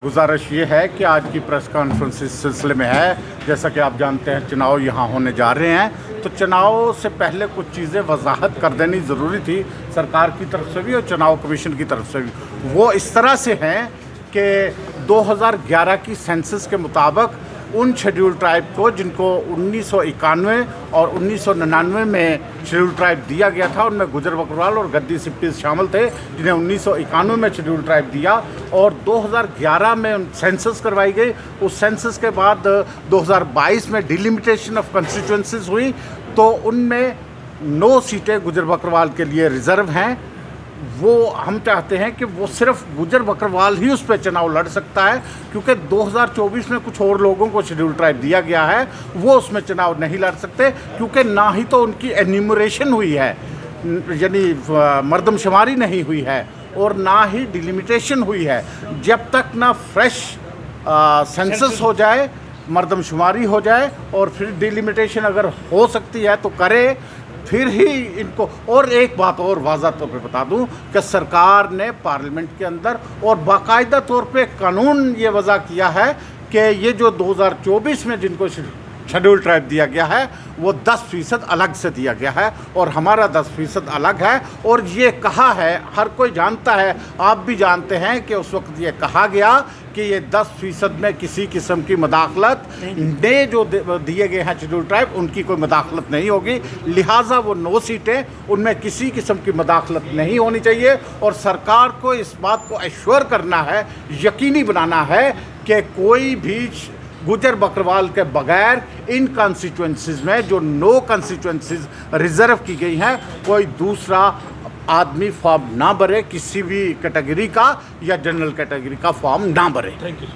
गुजारिश ये है कि आज की प्रेस कॉन्फ्रेंस इस सिलसिले में है, जैसा कि आप जानते हैं चुनाव यहाँ होने जा रहे हैं, तो चुनाव से पहले कुछ चीज़ें वजाहत कर देनी ज़रूरी थी सरकार की तरफ से भी और चुनाव कमीशन की तरफ से भी। वो इस तरह से हैं कि 2011 की सेंसस के मुताबिक उन शेड्यूल ट्राइब को जिनको 1991 और 1999 में शेड्यूल ट्राइब दिया गया था, उनमें गुजर बकरवाल और गद्दी सिप्पी शामिल थे, जिन्हें 1991 में शेड्यूल ट्राइब दिया और 2011 में सेंसस करवाई गई। उस सेंसस के बाद 2022 में डिलिमिटेशन ऑफ कंस्टिट्यूएंसीज हुई, तो उनमें 9 सीटें गुजर बकरवाल के लिए रिज़र्व हैं। वो हम चाहते हैं कि वो सिर्फ गुजर बकरवाल ही उस पर चुनाव लड़ सकता है, क्योंकि 2024 में कुछ और लोगों को शेड्यूल ट्राइब दिया गया है, वो उसमें चुनाव नहीं लड़ सकते, क्योंकि ना ही तो उनकी एन्यूमरेशन हुई है, यानी मर्दमशुमारी नहीं हुई है, और ना ही डिलिमिटेशन हुई है। जब तक ना फ्रेश सेंसस हो जाए, मर्दमशुमारी हो जाए और फिर डिलिमिटेशन अगर हो सकती है तो करे, फिर ही इनको। और एक बात और वाज़ा तौर पे बता दूं कि सरकार ने पार्लियामेंट के अंदर और बाकायदा तौर पे कानून ये वज़ा किया है कि ये जो 2024 में जिनको शेड्यूल ट्राइब दिया गया है वो 10% अलग से दिया गया है और हमारा 10% अलग है। और ये कहा है, हर कोई जानता है, आप भी जानते हैं कि उस वक्त ये कहा गया कि ये 10% में किसी किस्म की मदाखलत ने जो दिए गए हैं शेड्यूल ट्राइब, उनकी कोई मदाखलत नहीं होगी, लिहाजा वो 9 सीटें, उनमें किसी किस्म की मदाखलत नहीं होनी चाहिए। और सरकार को इस बात को एश्योर करना है, यकीनी बनाना है कि कोई भी गुजर बकरवाल के बगैर इन कॉन्स्टिट्यूएंसीज़ में जो 9 कॉन्स्टिट्यूएंसीज़ रिज़र्व की गई हैं, कोई दूसरा आदमी फॉर्म ना भरे, किसी भी कैटेगरी का या जनरल कैटेगरी का फॉर्म ना भरे। Thank you.